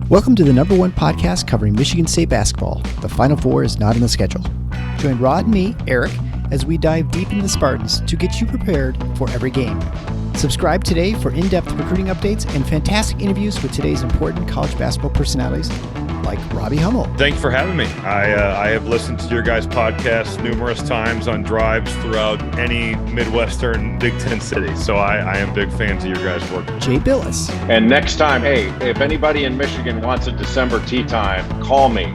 Welcome to the number one podcast covering Michigan State basketball. The Final Four is not on the schedule. Join Rod and me, Eric, as we dive deep into the Spartans to get you prepared for every game. Subscribe today for in-depth recruiting updates and fantastic interviews with today's important college basketball personalities like Robbie Hummel. Thanks for having me. I have listened to your guys' podcast numerous times on drives throughout any Midwestern Big Ten city. So I am big fans of your guys' work. Jay Billis. And next time, hey, if anybody in Michigan wants a December tea time, call me.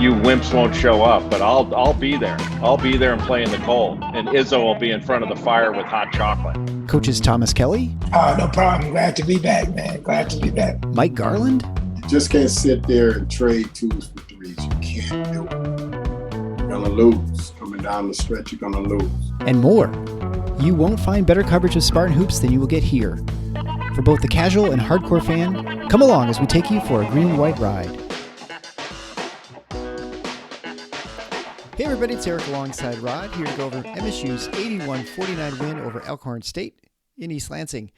You wimps won't show up, but I'll be there. I'll be there and play in the cold. And Izzo will be in front of the fire with hot chocolate. Coaches Thomas Kelly. No problem. Glad to be back, man. Glad to be back. Mike Garland. You just can't sit there and trade twos for threes. You can't do it. You're going to lose. Coming down the stretch, you're going to lose. And more. You won't find better coverage of Spartan hoops than you will get here. For both the casual and hardcore fan, come along as we take you for a green and white ride. Hey everybody, it's Eric alongside Rod, here to go over MSU's 81-49 win over Alcorn State in East Lansing.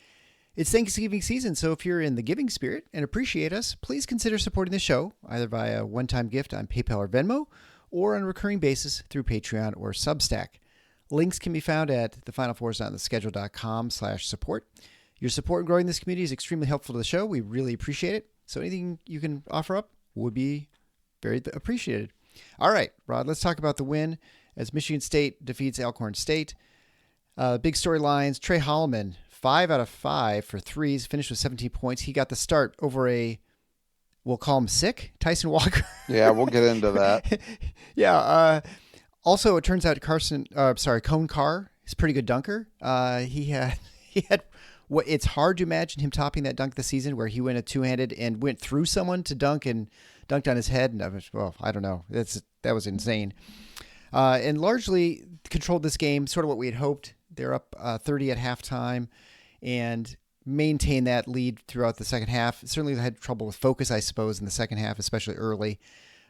It's Thanksgiving season, so if you're in the giving spirit and appreciate us, please consider supporting the show, either via a one-time gift on PayPal or Venmo, or on a recurring basis through Patreon or Substack. Links can be found at thefinalfoursontheschedule.com/support. Your support in growing this community is extremely helpful to the show. We really appreciate it. So anything you can offer up would be very appreciated. All right, Rod, let's talk about the win as Michigan State defeats Alcorn State. Big storylines. Tre Holloman, 5 out of 5 for threes, finished with 17 points. He got the start over we'll call him sick, Tyson Walker. Yeah, we'll get into that. Yeah. Also, it turns out Coen Carr is a pretty good dunker. He had what it's hard to imagine him topping that dunk this season where he went a two-handed and went through someone to dunk and dunked on his head. And I don't know. That was insane. And largely controlled this game, sort of what we had hoped. They're up 30 at halftime and maintained that lead throughout the second half. Certainly had trouble with focus, I suppose, in the second half, especially early.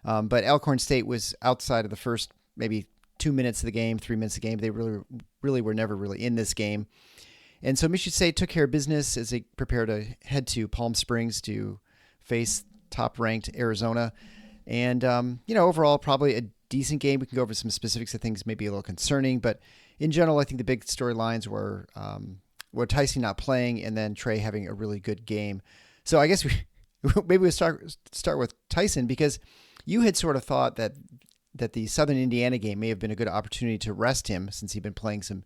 But Alcorn State was outside of the first maybe 2 minutes of the game, 3 minutes of the game. They really were never really in this game. And so Michigan State took care of business as they prepare to head to Palm Springs to face top-ranked Arizona. And, overall, probably a decent game. We can go over some specifics of things maybe a little concerning. But in general, I think the big storylines were Tyson not playing and then Tre having a really good game. So I guess we'll start with Tyson, because you had sort of thought that the Southern Indiana game may have been a good opportunity to rest him since he'd been playing some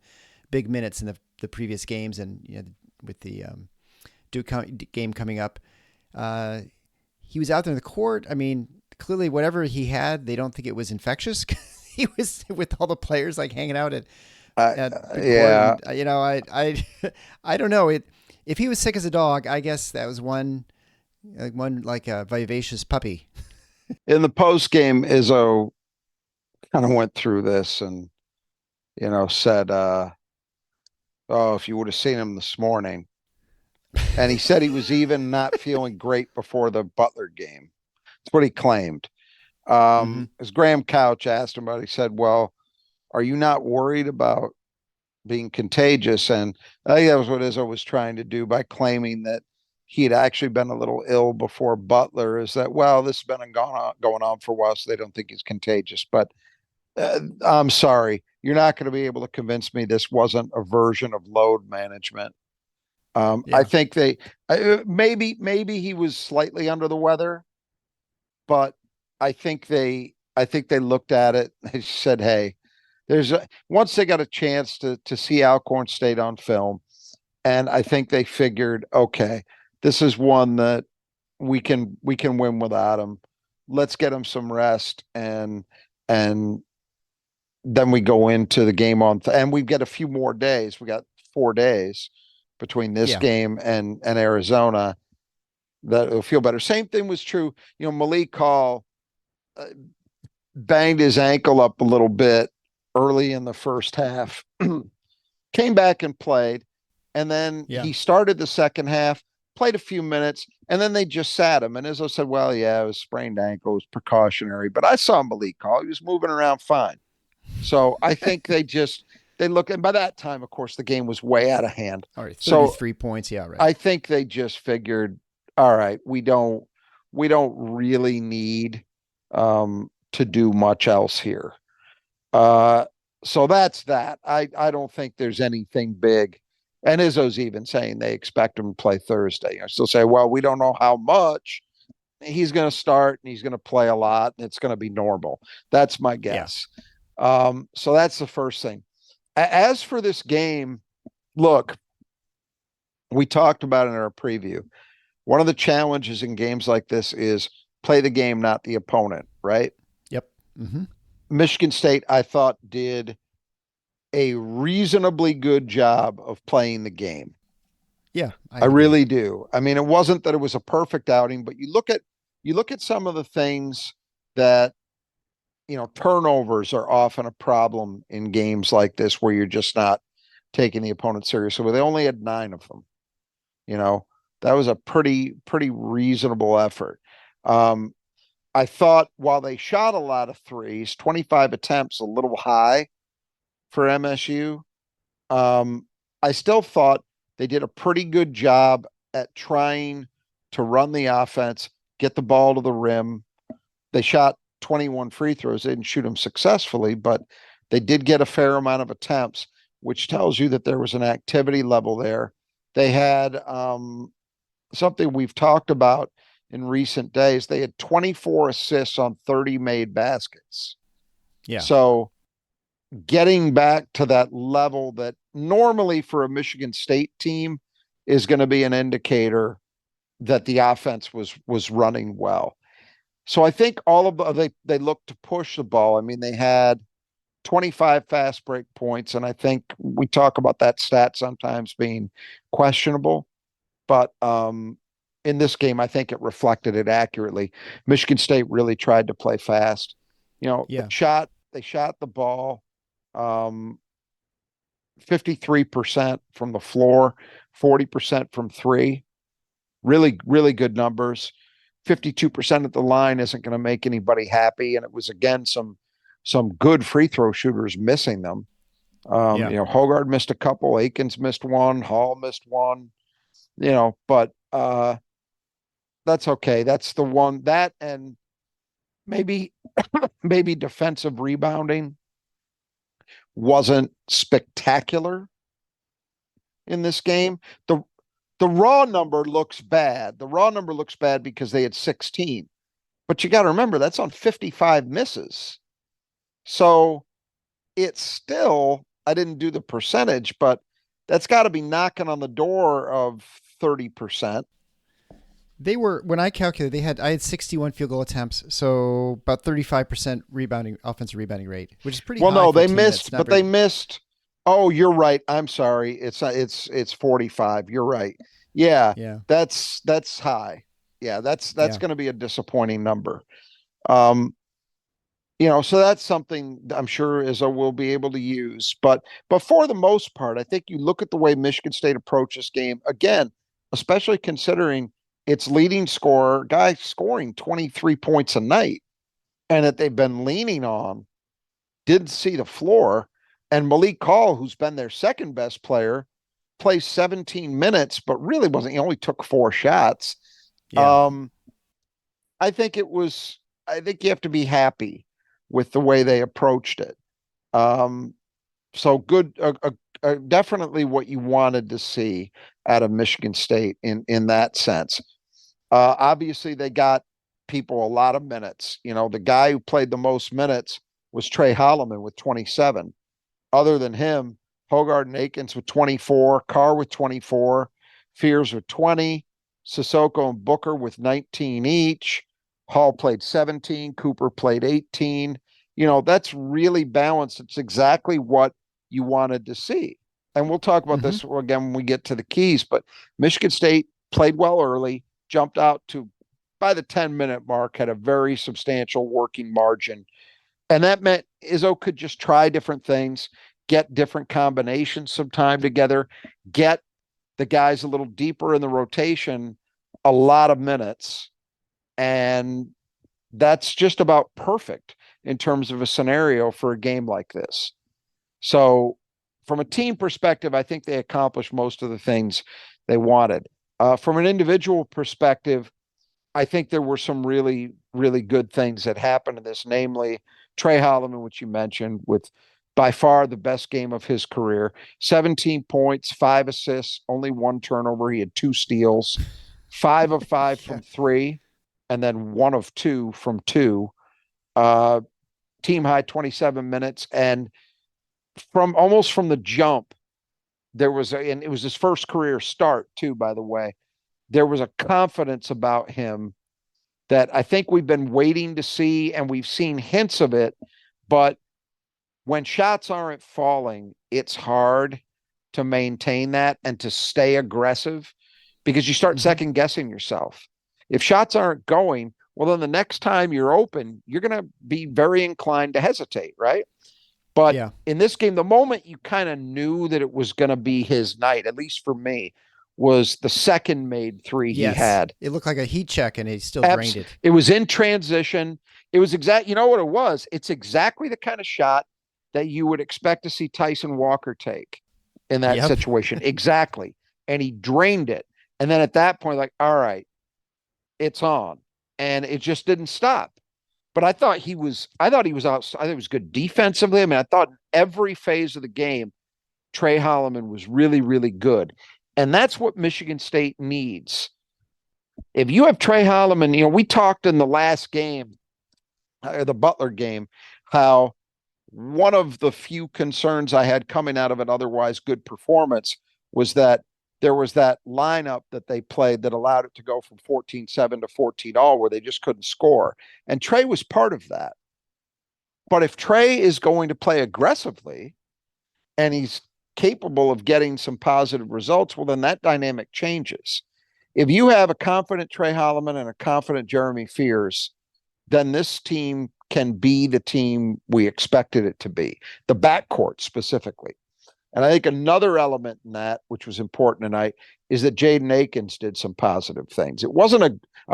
big minutes in the previous games, and with the Duke game coming up, he was out there in the court. I mean, clearly whatever he had, they don't think it was infectious. He was with all the players like hanging out at yeah. And, I don't know it. If he was sick as a dog, I guess that was one like a vivacious puppy. In the post game, Izzo kind of went through this and said, if you would have seen him this morning. And he said he was even not feeling great before the Butler game. That's what he claimed. As Graham Couch asked him about it, he said, well, are you not worried about being contagious? And I think that was what Izzo was trying to do by claiming that he had actually been a little ill before Butler, is that, well, this has been going on for a while, so they don't think he's contagious. But I'm sorry, you're not going to be able to convince me this wasn't a version of load management. Yeah. I think maybe he was slightly under the weather, but I think they looked at it. They said, hey, once they got a chance to see Alcorn State on film, and I think they figured, okay, this is one that we can win without him. Let's get him some rest, and then we go into the game and we get a few more days. We got 4 days between this game and Arizona that will feel better. Same thing was true. Malik Hall banged his ankle up a little bit early in the first half, came back and played. And then he started the second half, played a few minutes, and then they just sat him. And Izzo said, well, yeah, it was sprained ankle, it was precautionary. But I saw Malik Hall. He was moving around fine. So I think they look, and by that time, of course, the game was way out of hand. All right, 33 points. Yeah, right. I think they just figured, all right, we don't we don't really need to do much else here. So that's that. I don't think there's anything big. And Izzo's even saying they expect him to play Thursday. I still say, well, we don't know how much. He's going to start and he's going to play a lot and it's going to be normal. That's my guess. So that's the first thing. As for this game, look, we talked about it in our preview. One of the challenges in games like this is play the game, not the opponent, right? Yep. Mm-hmm. Michigan State, I thought, did a reasonably good job of playing the game. Yeah, I really do. I mean, it wasn't that it was a perfect outing, but you look at some of the things that, turnovers are often a problem in games like this where you're just not taking the opponent seriously. Well, they only had 9 of them. That was a pretty reasonable effort. I thought while they shot a lot of threes, 25 attempts, a little high for MSU. I still thought they did a pretty good job at trying to run the offense, get the ball to the rim. They shot 21 free throws. They didn't shoot them successfully, but they did get a fair amount of attempts, which tells you that there was an activity level there. They had something we've talked about in recent days. They had 24 assists on 30 made baskets. Yeah. So getting back to that level that normally for a Michigan State team is going to be an indicator that the offense was running well. So I think they looked to push the ball. I mean, they had 25 fast break points, and I think we talk about that stat sometimes being questionable, but in this game, I think it reflected it accurately. Michigan State really tried to play fast. They shot the ball 53% from the floor, 40% from 3. Really, really good numbers. 52% at the line isn't going to make anybody happy. And it was, again, some good free throw shooters missing them. Hogarth missed a couple, Akins missed one, Hall missed one, but that's okay. That's the one that, and maybe defensive rebounding wasn't spectacular in this game. The raw number looks bad. The raw number looks bad because they had 16. But you got to remember, that's on 55 misses. So it's still, I didn't do the percentage, but that's got to be knocking on the door of 30%. They were, when I calculated, I had 61 field goal attempts, so about 35% offensive rebounding rate, which is pretty high. Well, no, they missed, but they missed. Oh, you're right. I'm sorry. It's 45. You're right. Yeah. That's high. Yeah, that's going to be a disappointing number. So that's something I'm sure Izzo will be able to use. But for the most part, I think you look at the way Michigan State approached this game, again, especially considering its leading scorer, guy scoring 23 points a night, and that they've been leaning on, didn't see the floor. And Malik Call, who's been their second best player, plays 17 minutes, but really wasn't. He only took 4 shots. Yeah. I think you have to be happy with the way they approached it. So good, definitely what you wanted to see out of Michigan State in that sense. Obviously, they got people a lot of minutes. The guy who played the most minutes was Tre Holloman with 27. Other than him, Hogarth and Akins with 24, Carr with 24, Fears with 20, Sissoko and Booker with 19 each. Hall played 17, Cooper played 18. That's really balanced. It's exactly what you wanted to see. And we'll talk about this again when we get to the keys, but Michigan State played well early, jumped out to, by the 10-minute mark, had a very substantial working margin. And that meant Izzo could just try different things, get different combinations some time together, get the guys a little deeper in the rotation, a lot of minutes. And that's just about perfect in terms of a scenario for a game like this. So from a team perspective, I think they accomplished most of the things they wanted. From an individual perspective, I think there were some really, really good things that happened in this, namely Tre Holloman, which you mentioned, with by far the best game of his career. 17 points, 5 assists, only 1 turnover. He had 2 steals, 5 of 5 Yeah. from 3, and then 1 of 2 from 2. Uh, Team high 27 minutes. And from the jump, and it was his first career start too, by the way. There was a confidence about him that I think we've been waiting to see, and we've seen hints of it. But when shots aren't falling, it's hard to maintain that and to stay aggressive, because you start second guessing yourself. If shots aren't going, well, then the next time you're open, you're going to be very inclined to hesitate, right? But Yeah. in this game, the moment you kind of knew that it was going to be his night, at least for me, was the second made 3 he Yes. had. It looked like a heat check, and he still drained it. It was in transition. It was you know what it was? It's exactly the kind of shot that you would expect to see Tyson Walker take in that situation. Exactly. And he drained it. And then at that point, like, all right, it's on. And it just didn't stop. But I thought he was out. I think it was good defensively. I mean, I thought every phase of the game, Tre Holloman was really, really good. And that's what Michigan State needs. If you have Tre Holloman, we talked in the last game, the Butler game, how one of the few concerns I had coming out of an otherwise good performance was that there was that lineup that they played that allowed it to go from 14-7 to 14-all, where they just couldn't score. And Tre was part of that. But if Tre is going to play aggressively and he's capable of getting some positive results, well, then that dynamic changes. If you have a confident Tre Holloman and a confident Jeremy Fears, then this team can be the team we expected it to be, the backcourt specifically. And I think another element in that, which was important tonight, is that Jaden Akins did some positive things. I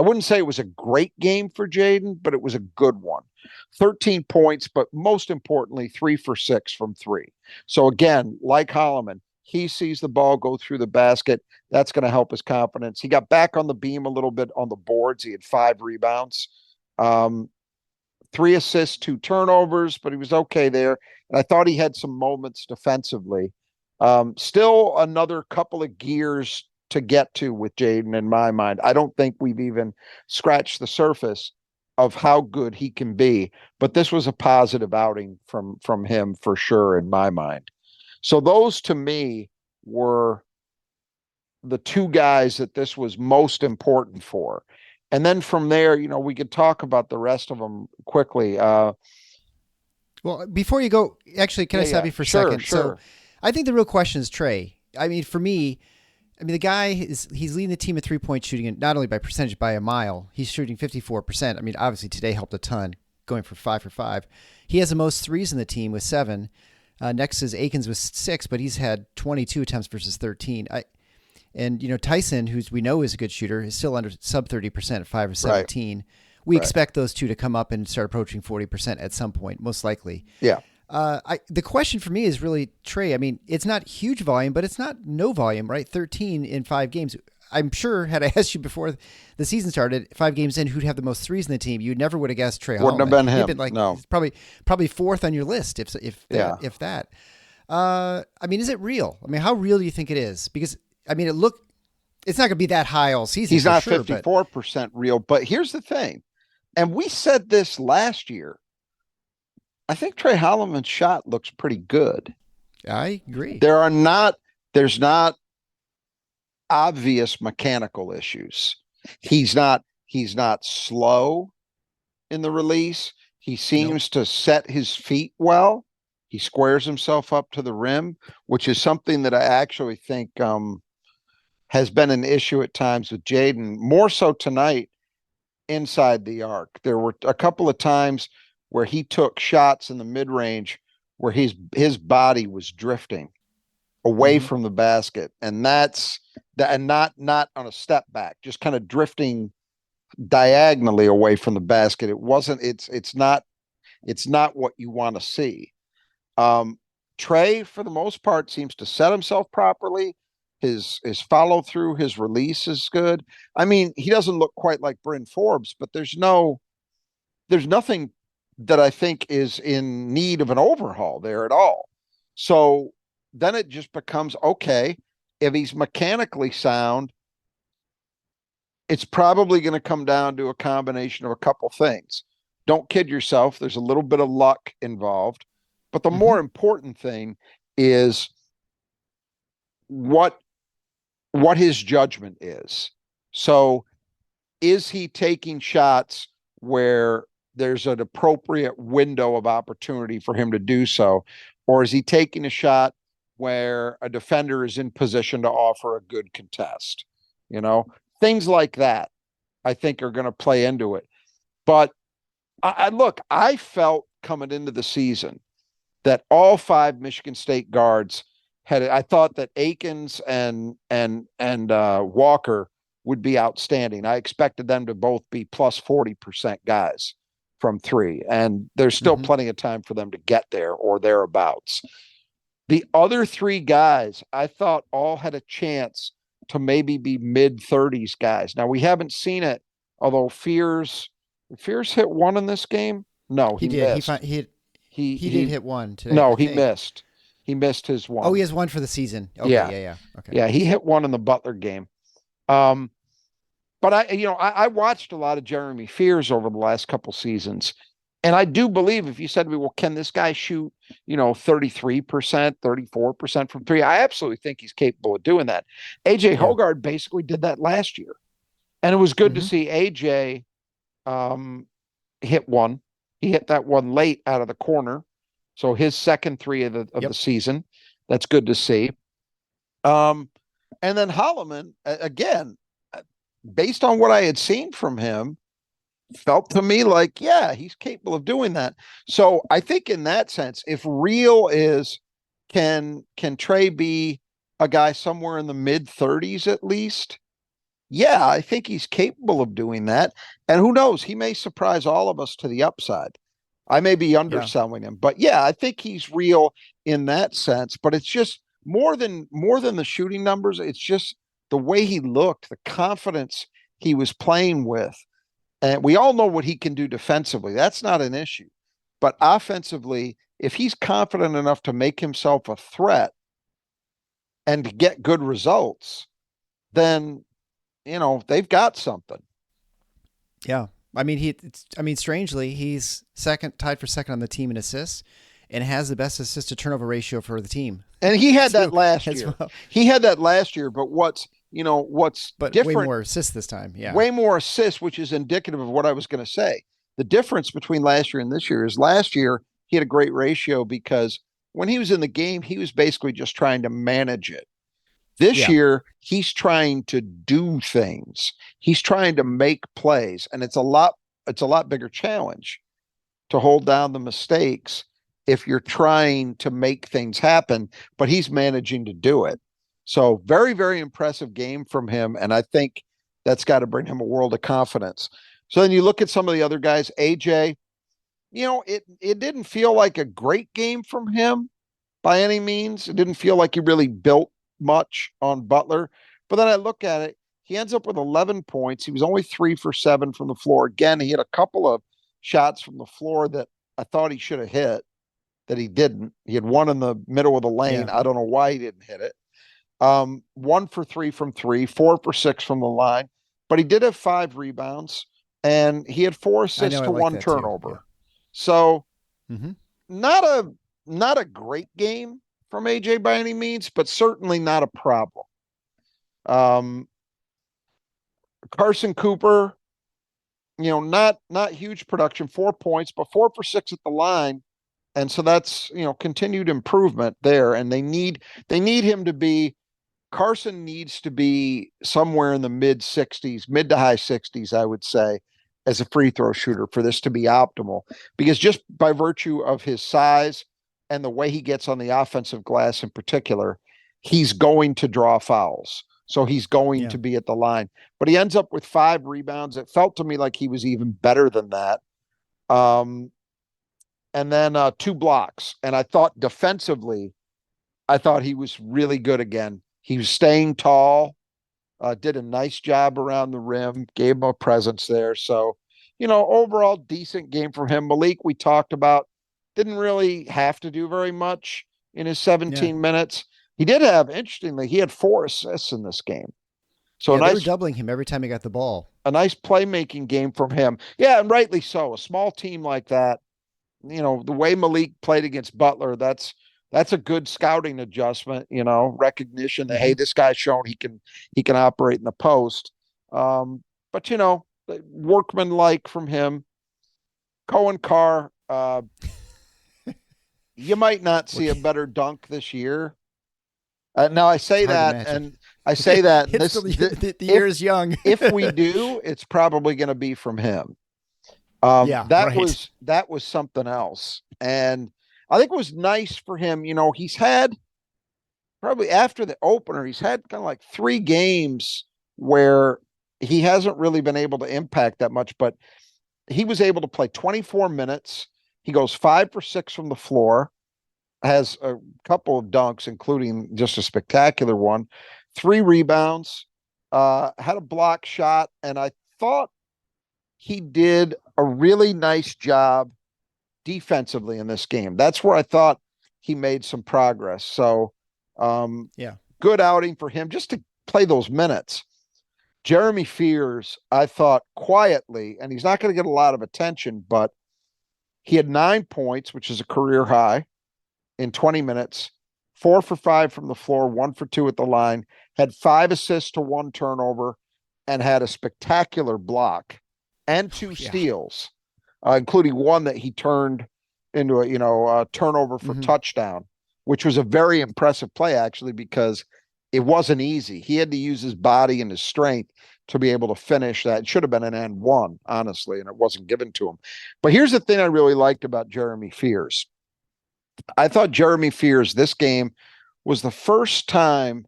wouldn't say it was a great game for Jaden, but it was a good one. 13 points, but most importantly, 3 for 6 from 3. So again, like Holloman, he sees the ball go through the basket. That's going to help his confidence. He got back on the beam a little bit on the boards. He had 5 rebounds, 3 assists, 2 turnovers, but he was okay there. And I thought he had some moments defensively. Still another couple of gears to get to with Jaden in my mind. I don't think we've even scratched the surface of how good he can be, but this was a positive outing from him for sure in my mind. So those to me were the 2 guys that this was most important for. And then from there, we could talk about the rest of them quickly. Well, before you go, actually, can I stop you for a second? Sure. So I think the real question is Tre. I mean, for me, the guy he's leading the team at 3-point shooting, and not only by percentage, by a mile. He's shooting 54%. I mean, obviously today helped a ton, going for 5 for 5. He has the most threes in the team with 7. Next is Akins with 6, but he's had 22 attempts versus 13. And Tyson, who we know is a good shooter, is still under sub 30% at 5 or 17. Right. We expect those 2 to come up and start approaching 40% at some point, most likely. Yeah. The question for me is really Tre. I mean, it's not huge volume, but it's not no volume, right? 13 in 5 games. I'm sure had I asked you before the season started, 5 games in, who'd have the most threes in the team, you never would have guessed Tre Holloman. Wouldn't have been him. Been No. Probably 4th on your list, if that. I mean, is it real? I mean, how real do you think it is? Because I mean, it's not going to be that high all season. He's not sure, 54% real, but here's the thing. And we said this last year. I think Tre Holloman's shot looks pretty good. I agree. There's not obvious mechanical issues. He's not slow in the release. He seems to set his feet well. He squares himself up to the rim, which is something that I actually think has been an issue at times with Jaden, more so tonight inside the arc. There were a couple of times where he took shots in the mid-range where his body was drifting away from the basket, and not on a step back, just kind of drifting diagonally away from the basket. It's not what you want to see. Tre, for the most part, seems to set himself properly. his follow through, his release is good. I mean, he doesn't look quite like Bryn Forbes, but there's nothing that I think is in need of an overhaul there at all. So then it just becomes, okay, if he's mechanically sound, it's probably going to come down to a combination of a couple things. Don't kid yourself. There's a little bit of luck involved, but the more important thing is what his judgment is. So is he taking shots where there's an appropriate window of opportunity for him to do so? Or is he taking a shot where a defender is in position to offer a good contest? You know, things like that, I think, are going to play into it. But I felt coming into the season that all 5 Michigan State guards I thought that Akins and Walker would be outstanding. I expected them to both be plus 40% guys from 3, and there's still plenty of time for them to get there or thereabouts. The other 3 guys, I thought all had a chance to maybe be mid-30s guys. Now, we haven't seen it, although Fears hit 1 in this game? No, he did. Missed. He did hit 1 today. No, he missed. He missed his 1. Oh, he has 1 for the season. Okay, yeah. Okay. Yeah, he hit 1 in the Butler game. But I watched a lot of Jeremy Fears over the last couple seasons. And I do believe, if you said to me, well, can this guy shoot, 33%, 34% from 3? I absolutely think he's capable of doing that. AJ Hoggard basically did that last year. And it was good to see AJ hit 1. He hit that 1 late out of the corner. So his second 3 of the season. That's good to see. And then Holloman, again, based on what I had seen from him, felt to me like, yeah, he's capable of doing that. So I think in that sense, if real is, can Tre be a guy somewhere in the mid-30s at least? Yeah, I think he's capable of doing that. And who knows, he may surprise all of us to the upside. I may be underselling him, but yeah, I think he's real in that sense. But it's just more than the shooting numbers. It's just the way he looked, the confidence he was playing with. And we all know what he can do defensively. That's not an issue. But offensively, if he's confident enough to make himself a threat and to get good results, then, they've got something. Yeah. I mean, strangely, he's tied for second on the team in assists, and has the best assist to turnover ratio for the team. And he had that last year. Well. He had that last year, but what's different? Way more assists this time. Yeah, way more assists, which is indicative of what I was going to say. The difference between last year and this year is last year he had a great ratio because when he was in the game, he was basically just trying to manage it. This year, he's trying to do things. He's trying to make plays, and it's a lot bigger challenge to hold down the mistakes if you're trying to make things happen, but he's managing to do it. So very, very impressive game from him, and I think that's got to bring him a world of confidence. So then you look at some of the other guys, AJ, it didn't feel like a great game from him by any means. It didn't feel like he really built much on Butler, but then I look at it, he ends up with 11 points. He was only 3 for 7 from the floor. Again, he had a couple of shots from the floor that I thought he should have hit that he didn't. He had 1 in the middle of the lane. I don't know why he didn't hit it. 1 for 3 from 3, 4 for 6 from the line, but he did have 5 rebounds and he had 4 assists to 1 turnover. Yeah. So not a great game from AJ by any means, but certainly not a problem. Carson Cooper, not huge production, 4 points, but 4 for 6 at the line. And so that's, continued improvement there. And they need him to be, Carson needs to be somewhere in the mid to high 60s, I would say, as a free throw shooter for this to be optimal, because just by virtue of his size and the way he gets on the offensive glass in particular, he's going to draw fouls. So he's going to be at the line. But he ends up with 5 rebounds. It felt to me like he was even better than that. And then 2 blocks. And I thought defensively, he was really good again. He was staying tall, did a nice job around the rim, gave him a presence there. So, overall decent game for him. Malik, we talked about, didn't really have to do very much in his 17 minutes. He did have, interestingly, he had 4 assists in this game. So they were doubling him every time he got the ball. A nice playmaking game from him. Yeah, and rightly so. A small team like that, the way Malik played against Butler, that's a good scouting adjustment, recognition that, hey, this guy's shown he can operate in the post. But workmanlike from him. Coen Carr, you might not see a better dunk this year. Now I say that, and the year is young. If we do, it's probably going to be from him. That was something else, and I think it was nice for him. He's had probably after the opener, he's had kind of like 3 games where he hasn't really been able to impact that much, but he was able to play 24 minutes. He goes 5 for 6 from the floor, has a couple of dunks, including just a spectacular one, 3 rebounds, had a block shot, and I thought he did a really nice job defensively in this game. That's where I thought he made some progress. So, good outing for him just to play those minutes. Jeremy Fears, I thought quietly, and he's not going to get a lot of attention, but he had 9 points, which is a career high in 20 minutes, 4 for 5 from the floor, 1 for 2 at the line, had 5 assists to 1 turnover, and had a spectacular block and 2 steals, including one that he turned into a turnover for touchdown, which was a very impressive play, actually, because it wasn't easy. He had to use his body and his strength to be able to finish that. It should have been an and one, honestly, and it wasn't given to him. But here's the thing I really liked about Jeremy Fears. I thought Jeremy Fears, this game was the first time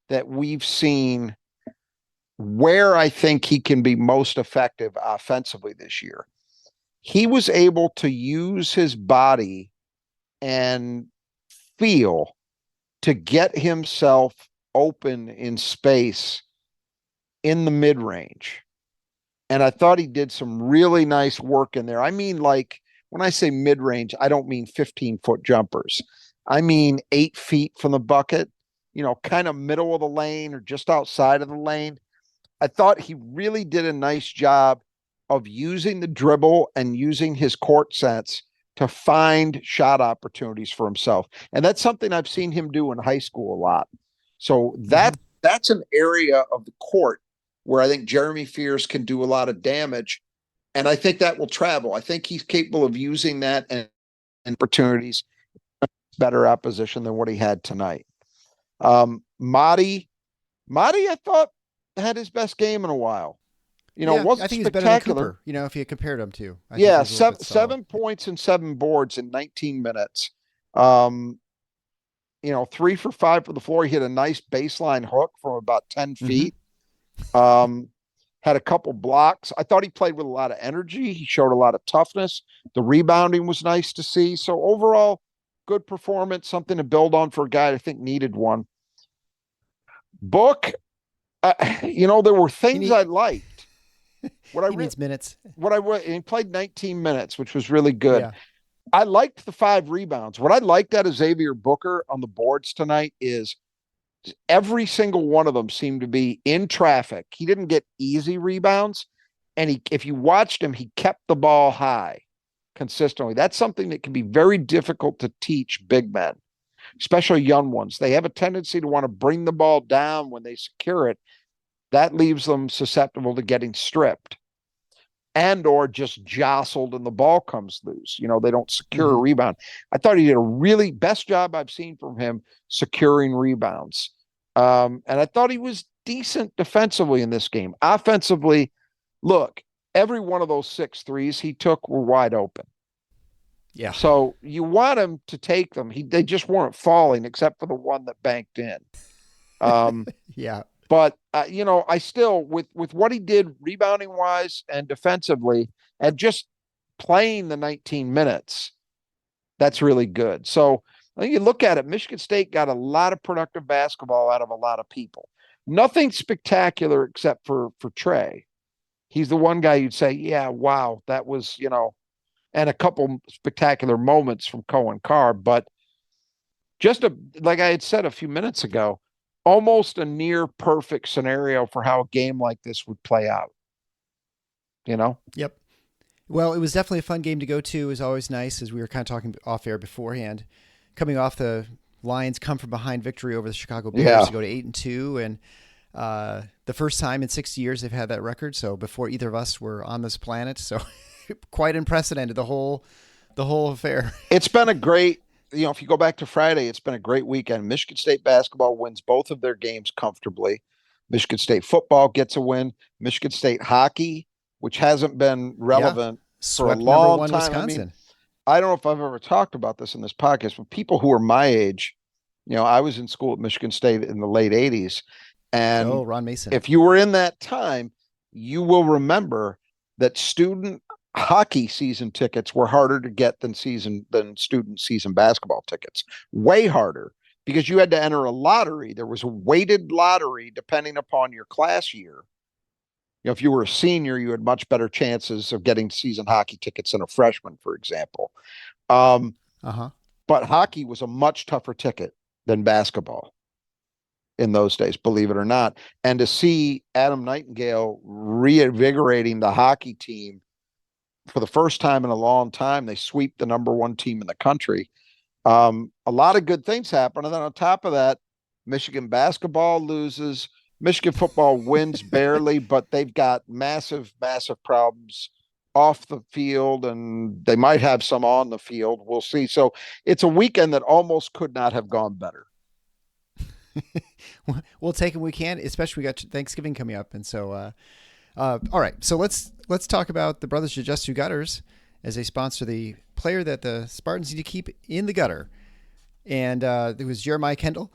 that we've seen where I think he can be most effective offensively this year. He was able to use his body and feel to get himself open in space in the mid-range. And I thought he did some really nice work in there. I mean, like, when I say mid-range, I don't mean 15-foot jumpers. I mean 8 feet from the bucket, kind of middle of the lane or just outside of the lane. I thought he really did a nice job of using the dribble and using his court sense to find shot opportunities for himself. And that's something I've seen him do in high school a lot. So that's an area of the court where I think Jeremy Fears can do a lot of damage. And I think that will travel. I think he's capable of using that and opportunities, better opposition than what he had tonight. Marty, I thought, had his best game in a while. It wasn't I think spectacular. He's better than Cooper, if you compared him to. Yeah, 7 points and 7 boards in 19 minutes. 3 for 5 for the floor. He hit a nice baseline hook from about 10 feet. Had a couple blocks. I thought he played with a lot of energy. He showed a lot of toughness. The rebounding was nice to see. So overall, good performance, something to build on for a guy I think needed one. Book, there were things I liked. He needs minutes. He played 19 minutes, which was really good. Yeah. I liked the 5 rebounds. What I liked out of Xavier Booker on the boards tonight is every single one of them seemed to be in traffic. He didn't get easy rebounds. And if you watched him, he kept the ball high consistently. That's something that can be very difficult to teach big men, especially young ones. They have a tendency to want to bring the ball down when they secure it. That leaves them susceptible to getting stripped and or just jostled and the ball comes loose. They don't secure a rebound. I thought he did a really best job I've seen from him securing rebounds. And I thought he was decent defensively in this game. Offensively, look, every one of those 6 threes he took were wide open. Yeah. So you want him to take them. They just weren't falling except for the one that banked in. Yeah. But, I still, with what he did rebounding wise and defensively and just playing the 19 minutes, that's really good. So I think you look at it, Michigan State got a lot of productive basketball out of a lot of people. Nothing spectacular except for Tre. He's the one guy you'd say, yeah, wow, that was, and a couple spectacular moments from Coen Carr, but just like I had said a few minutes ago, almost a near perfect scenario for how a game like this would play out. Yep. Well, it was definitely a fun game to go to. It was always nice, as we were kind of talking off air beforehand. Coming off the Lions' come from behind victory over the Chicago Bears to go to 8-2, and the first time in 60 years they've had that record. So before either of us were on this planet, so quite unprecedented, the whole affair. It's been a great, if you go back to Friday, it's been a great weekend. Michigan State basketball wins both of their games comfortably. Michigan State football gets a win. Michigan State hockey, which hasn't been relevant for a long time. Wisconsin. I don't know if I've ever talked about this in this podcast, but people who are my age, I was in school at Michigan State in the late 80s. And Ron Mason. If you were in that time, you will remember that student hockey season tickets were harder to get than student season basketball tickets. Way harder, because you had to enter a lottery. There was a weighted lottery depending upon your class year. If you were a senior, you had much better chances of getting season hockey tickets than a freshman, for example. But hockey was a much tougher ticket than basketball in those days, believe it or not. And to see Adam Nightingale reinvigorating the hockey team for the first time in a long time, they sweep the number one team in the country. A lot of good things happen. And then on top of that, Michigan basketball loses. Michigan football wins barely, but they've got massive, massive problems off the field, and they might have some on the field. We'll see. So it's a weekend that almost could not have gone better. We'll take it when we can, especially we got Thanksgiving coming up. And so, all right. So let's talk about the Brothers Just Two Gutters as they sponsor the player that the Spartans need to keep in the gutter. And it was Jeremiah Kendall.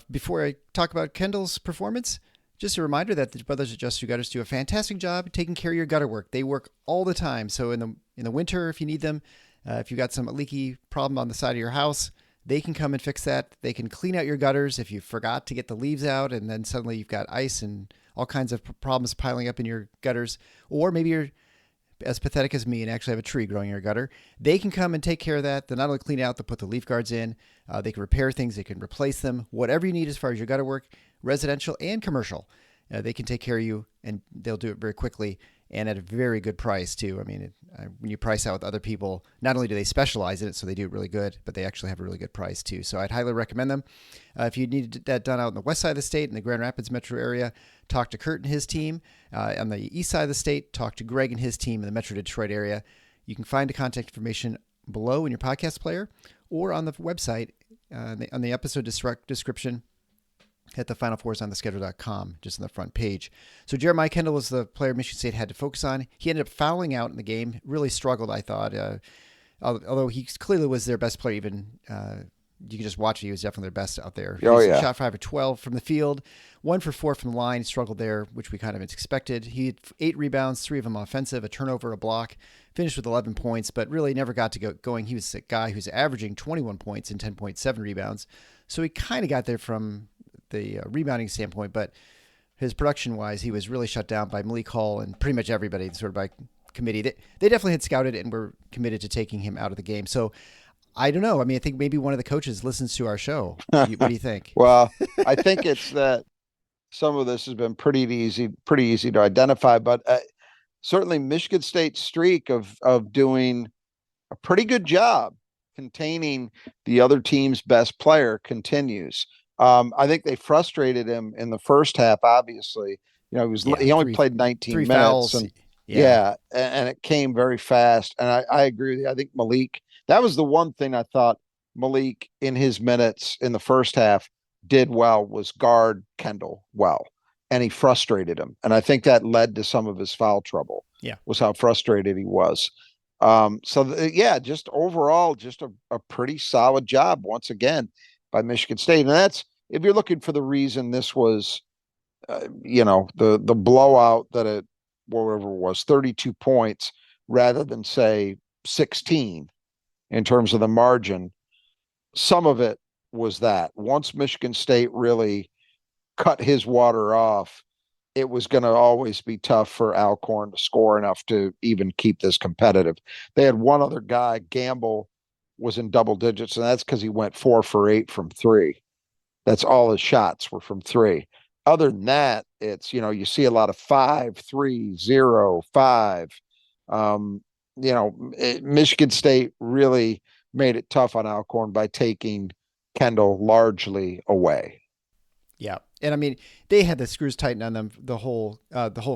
Before I talk about Kendall's performance, just a reminder that the Brothers Just Two Gutters do a fantastic job taking care of your gutter work. They work all the time. So in the winter, if you need them, if you've got some leaky problem on the side of your house, they can come and fix that. They can clean out your gutters if you forgot to get the leaves out, and then suddenly you've got ice and all kinds of problems piling up in your gutters. Or maybe you're as pathetic as me and actually have a tree growing in your gutter. They can come and take care of that. They'll not only clean out, they'll put the leaf guards in. They can repair things. They can replace them. Whatever you need as far as your gutter work, residential and commercial, they can take care of you, and they'll do it very quickly and at a very good price too. I mean, when you price out with other people, not only do they specialize in it, so they do it really good, but they actually have a really good price too. So I'd highly recommend them. If you need that done out in the west side of the state, in the Grand Rapids metro area, talk to Kurt and his team. On the east side of the state, talk to Greg and his team in the Metro Detroit area. You can find the contact information below in your podcast player or on the website on the episode description at the Final Fours on the schedule.com, just on the front page. So Jeremiah Kendall was the player Michigan State had to focus on. He ended up fouling out in the game, really struggled, I thought. Although he clearly was their best player, even you can just watch it. He was definitely their best out there. Oh, yeah. Shot 5 of 12 from the field, 1 for 4 from the line. He struggled there, which we kind of expected. He had 8 rebounds, 3 of them offensive, a turnover, a block, finished with 11 points, but really never got to get going. He was a guy who's averaging 21 points and 10.7 rebounds. So he kind of got there from the rebounding standpoint, but his production-wise, he was really shut down by Malik Hall and pretty much everybody sort of by committee. They definitely had scouted and were committed to taking him out of the game. So I don't know. I mean, I think maybe one of the coaches listens to our show. What do you think? Well, I think it's that some of this has been pretty easy to identify, but certainly Michigan State's streak of doing a pretty good job containing the other team's best player continues. I think they frustrated him in the first half. Obviously, he only played 19 minutes, fouls. and and it came very fast. And I agree with you. I think Malik. That was the one thing I thought Malik in his minutes in the first half did well, was guard Kendall well, and he frustrated him. And I think that led to some of his foul trouble. Yeah, was how frustrated he was. Just overall, just a pretty solid job once again by Michigan State. And that's, if you're looking for the reason this was, the blowout that it, whatever it was, 32 points rather than say 16 in terms of the margin. some of it was that once Michigan State really cut his water off, it was going to always be tough for Alcorn to score enough to even keep this competitive. They had one other guy, Gamble, was in double digits, and that's because he went 4 for 8 from three. That's all his shots were from three. Other than that, it's, you see a lot of 5, 3, 0, 5. Michigan State really made it tough on Alcorn by taking Kendall largely away. Yeah. And I mean, they had the screws tightened on them the whole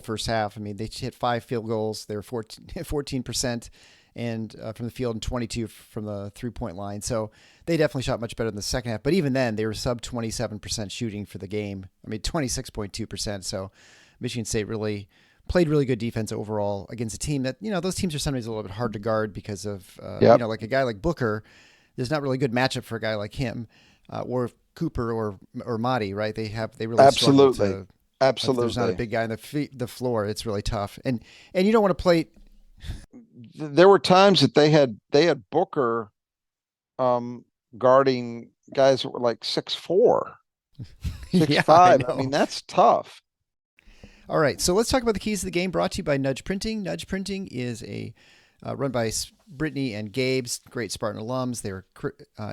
first half. I mean, they hit 5 field goals. They were 14% and from the field and 22 from the 3-point line. So they definitely shot much better in the second half. But even then, they were sub 27% shooting for the game. I mean, 26.2%. So Michigan State really played really good defense overall against a team that, those teams are sometimes a little bit hard to guard because of, like a guy like Booker. There's not really a good matchup for a guy like him or Cooper or Madi, right? They really absolutely. If there's not a big guy on the floor, it's really tough. And you don't want to play. There were times that they had Booker guarding guys that were like 6'4", 6'5". I mean, that's tough. All right, so let's talk about the keys to the game, brought to you by Nudge Printing. Nudge Printing is run by Brittany and Gabe's great Spartan alums. They were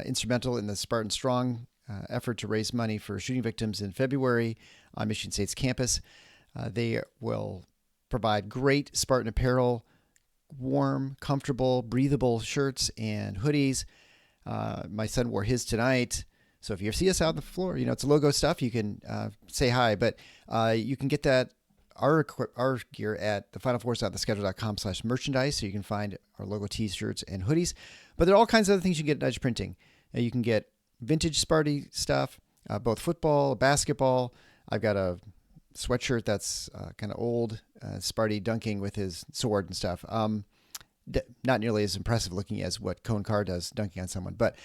instrumental in the Spartan Strong effort to raise money for shooting victims in February on Michigan State's campus. They will provide great Spartan apparel, warm, comfortable, breathable shirts and hoodies. My son wore his tonight. So if you see us out on the floor, it's logo stuff, you can say hi. But you can get that our gear at thefinalfours.theschedule.com/merchandise. So you can find our logo t-shirts and hoodies. But there are all kinds of other things you can get at Nudge Printing. You can get vintage Sparty stuff, both football, basketball. I've got a sweatshirt that's kind of old, Sparty dunking with his sword and stuff. Not nearly as impressive looking as what Coen Carr does dunking on someone. But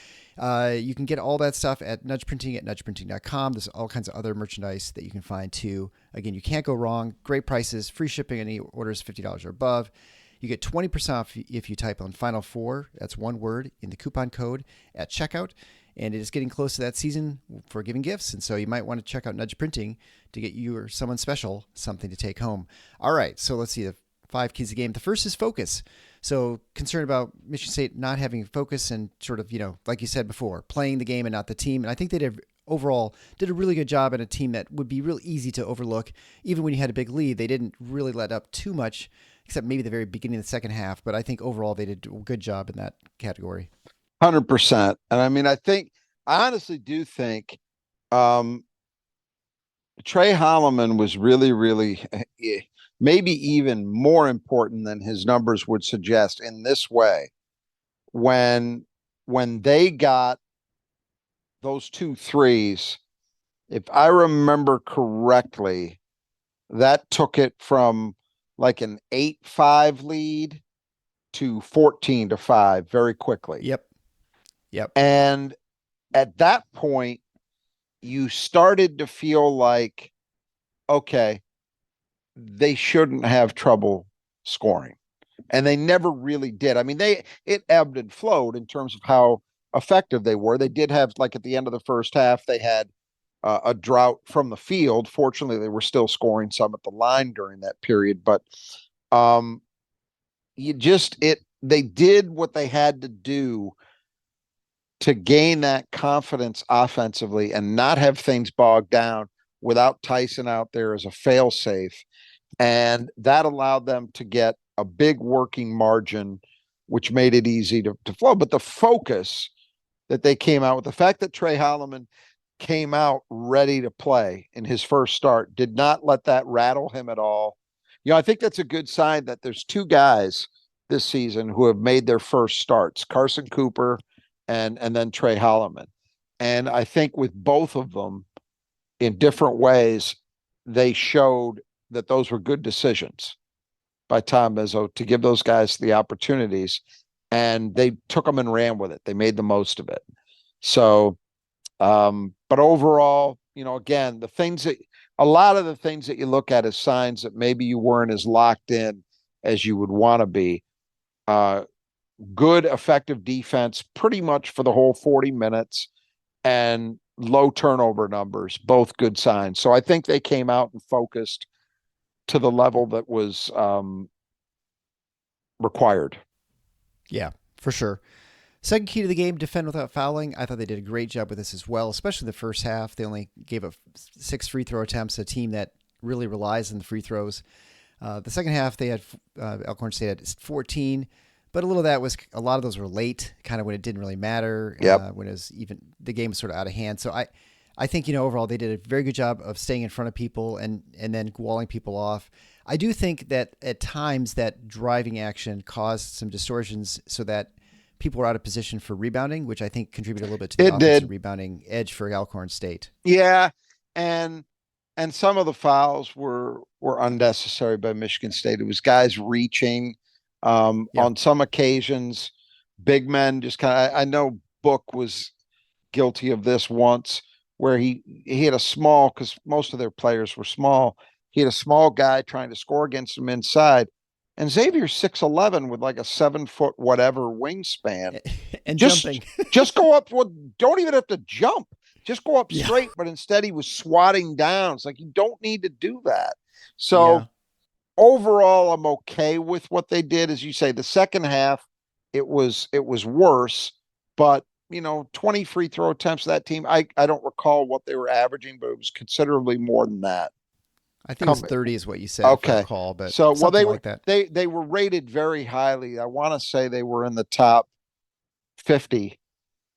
you can get all that stuff at Nudge Printing at nudgeprinting.com. There's all kinds of other merchandise that you can find too. Again, you can't go wrong. Great prices, free shipping, any orders $50 or above. You get 20% off if you type on Final Four, that's one word, in the coupon code at checkout. And it is getting close to that season for giving gifts. And so you might want to check out Nudge Printing to get you or someone special something to take home. All right, so let's see the 5 keys of the game. The first is focus. So concerned about Michigan State not having focus and sort of, like you said before, playing the game and not the team. And I think they did a really good job in a team that would be real easy to overlook. Even when you had a big lead, they didn't really let up too much, except maybe the very beginning of the second half. But I think overall they did a good job in that category. 100%. And I mean, I honestly do think Tre Holloman was really, really maybe even more important than his numbers would suggest in this way. When they got those 2 threes, if I remember correctly, that took it from like an 8-5 lead to 14-5 very quickly. Yep. And at that point, you started to feel like, okay, they shouldn't have trouble scoring. And they never really did. I mean, it ebbed and flowed in terms of how effective they were. They did have, like at the end of the first half, they had a drought from the field. Fortunately, they were still scoring some at the line during that period. But they did what they had to do to gain that confidence offensively and not have things bogged down without Tyson out there as a fail-safe. And that allowed them to get a big working margin, which made it easy to flow. But the focus that they came out with, the fact that Tre Holloman came out ready to play in his first start, did not let that rattle him at all. I think that's a good sign that there's 2 guys this season who have made their first starts, Carson Cooper and then Tre Holloman. And I think with both of them in different ways, they showed that those were good decisions by Tom Izzo to give those guys the opportunities, and they took them and ran with it. They made the most of it. So, but overall, again, a lot of the things that you look at as signs that maybe you weren't as locked in as you would want to be, good, effective defense pretty much for the whole 40 minutes and low turnover numbers, both good signs. So I think they came out and focused to the level that was required. Yeah, for sure. Second key to the game, defend without fouling. I thought they did a great job with this as well, especially the first half. They only gave up 6 free throw attempts, a team that really relies on the free throws. The second half, they had Alcorn State had 14, but a lot of those were late, kind of when it didn't really matter, when it was even the game was sort of out of hand. So I think, overall they did a very good job of staying in front of people and then walling people off. I do think that at times that driving action caused some distortions so that people were out of position for rebounding, which I think contributed a little bit to the offensive rebounding edge for Alcorn State. Yeah, and some of the fouls were unnecessary by Michigan State. It was guys reaching on some occasions, big men just kind of. I know Book was guilty of this once, where he had a small, because most of their players were small. He had a small guy trying to score against him inside. And Xavier's 6'11" with like a 7-foot whatever wingspan. And jumping. Just go up. Well, don't even have to jump. Just go up straight. But instead he was swatting down. It's like, you don't need to do that. So overall, I'm okay with what they did. As you say, the second half, it was worse. But, 20 free throw attempts to that team. I don't recall what they were averaging, but it was considerably more than that. I think it was 30 is what you said. Okay. If I recall, but so they were like that. They were rated very highly. I want to say they were in the top 50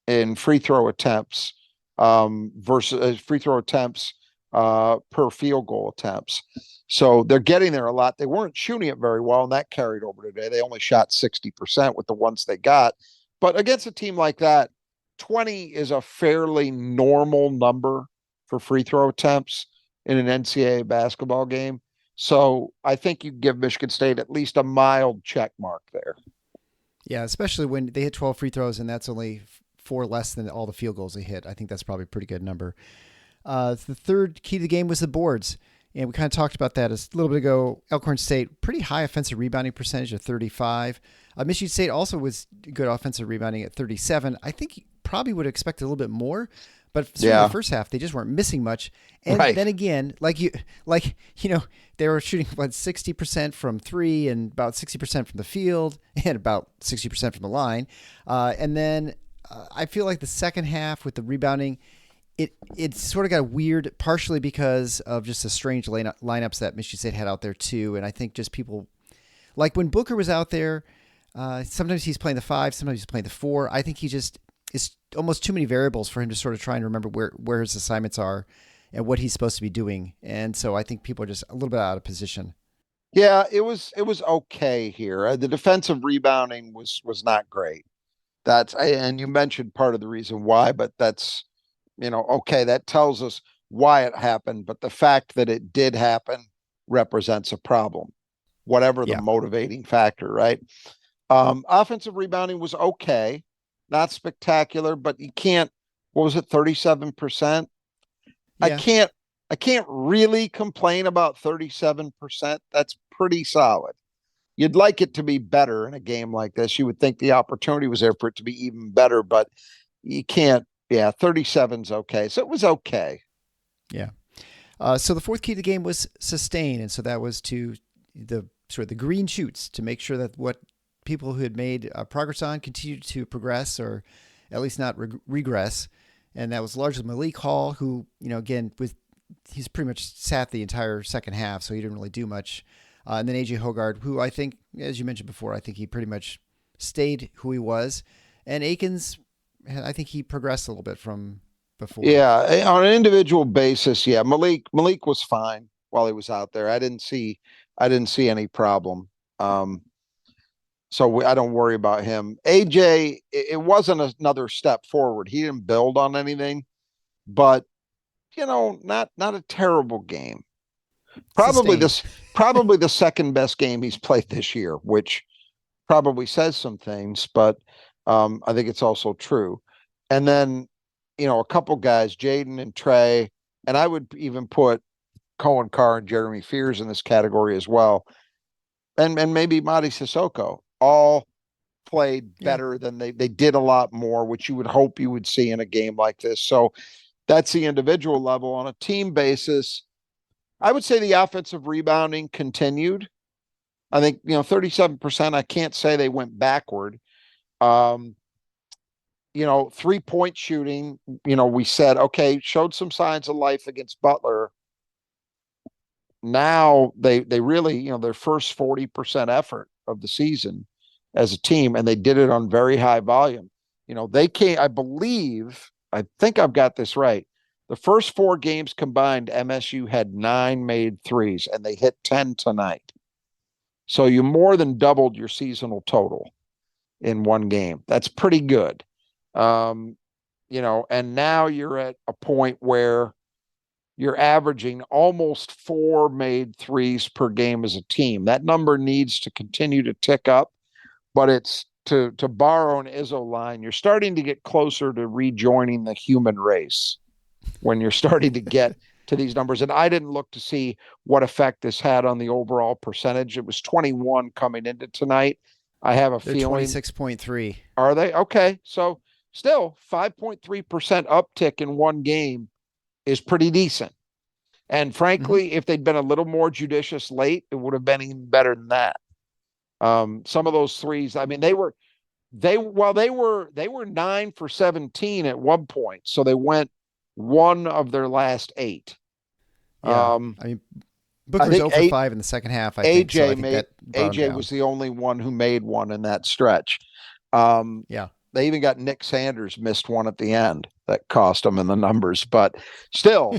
in free throw attempts versus free throw attempts per field goal attempts. So they're getting there a lot. They weren't shooting it very well, and that carried over today. They only shot 60% with the ones they got. But against a team like that, 20 is a fairly normal number for free throw attempts in an NCAA basketball game. So I think you give Michigan State at least a mild check mark there. Yeah, especially when they hit 12 free throws and that's only 4 less than all the field goals they hit. I think that's probably a pretty good number. The third key to the game was the boards. And we kind of talked about that a little bit ago. Alcorn State, pretty high offensive rebounding percentage of 35. Michigan State also was good offensive rebounding at 37. I think you probably would expect a little bit more. But the first half, they just weren't missing much. And then again, they were shooting about 60% from 3 and about 60% from the field and about 60% from the line. And then I feel like the second half with the rebounding, it sort of got weird, partially because of just the strange lineups that Michigan State had out there too. And I think just people, like when Booker was out there, sometimes he's playing the 5, sometimes he's playing the 4. I think it's almost too many variables for him to sort of try and remember where his assignments are and what he's supposed to be doing. And so I think people are just a little bit out of position. Yeah, it was okay here. The defensive rebounding was not great. And you mentioned part of the reason why, but that's, okay, that tells us why it happened. But the fact that it did happen represents a problem, whatever the motivating factor, right? Offensive rebounding was okay. Not spectacular, but you can't, what was it, 37%? Yeah. I can't really complain about 37%. That's pretty solid. You'd like it to be better in a game like this. You would think the opportunity was there for it to be even better, but you can't. 37's okay. So it was okay. Yeah. So the fourth key to the game was sustain. And so that was to the green shoots, to make sure that what people who had made progress on continued to progress, or at least not regress. And that was largely Malik Hall, who, again, he's pretty much sat the entire second half, so he didn't really do much. And then AJ Hogard, who I think, as you mentioned before, I think he pretty much stayed who he was. And Akins, I think he progressed a little bit from before. Yeah, on an individual basis, Malik was fine while he was out there. I didn't see any problem. So I don't worry about him. AJ, it wasn't another step forward. He didn't build on anything, but not a terrible game. Probably the second best game he's played this year, which probably says some things, but I think it's also true. And then, a couple guys, Jaden and Tre, and I would even put Coen Carr and Jeremy Fears in this category as well. And maybe Madi Sissoko, all played better than they did a lot more, which you would hope you would see in a game like this. So that's the individual level. On a team basis, I would say the offensive rebounding continued. I think, 37%, I can't say they went backward. 3-point shooting, we said, okay, showed some signs of life against Butler. Now they really, their first 40% effort of the season as a team, and they did it on very high volume. They came, I think I've got this right. The first 4 games combined, MSU had 9 made threes, and they hit 10 tonight. So you more than doubled your seasonal total in one game. That's pretty good. And now you're at a point where you're averaging almost 4 made threes per game as a team. That number needs to continue to tick up, but it's to borrow an Izzo line, you're starting to get closer to rejoining the human race when you're starting to get to these numbers. And I didn't look to see what effect this had on the overall percentage. It was 21 coming into tonight. I have a feeling 26.3. Are they? Okay. So still 5.3% uptick in one game is pretty decent. And frankly, if they'd been a little more judicious late, it would have been even better than that. Some of those threes, I mean, they were 9 for 17 at one point. So they went 1 of their last 8. Yeah. Booker was 0 for 5 in the second half. AJ was the only one who made one in that stretch. They even got Nick Sanders missed one at the end that cost them in the numbers, but still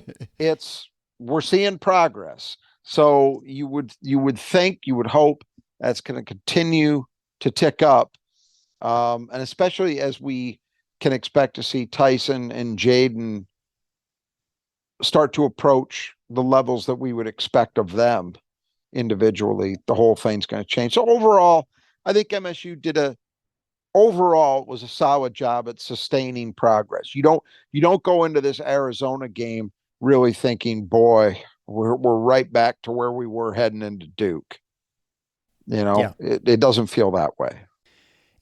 we're seeing progress. So you would hope that's going to continue to tick up. And especially as we can expect to see Tyson and Jaden start to approach the levels that we would expect of them individually, the whole thing's going to change. So overall, I think MSU was a solid job at sustaining progress. You don't go into this Arizona game really thinking, boy, we're right back to where we were heading into Duke. It doesn't feel that way.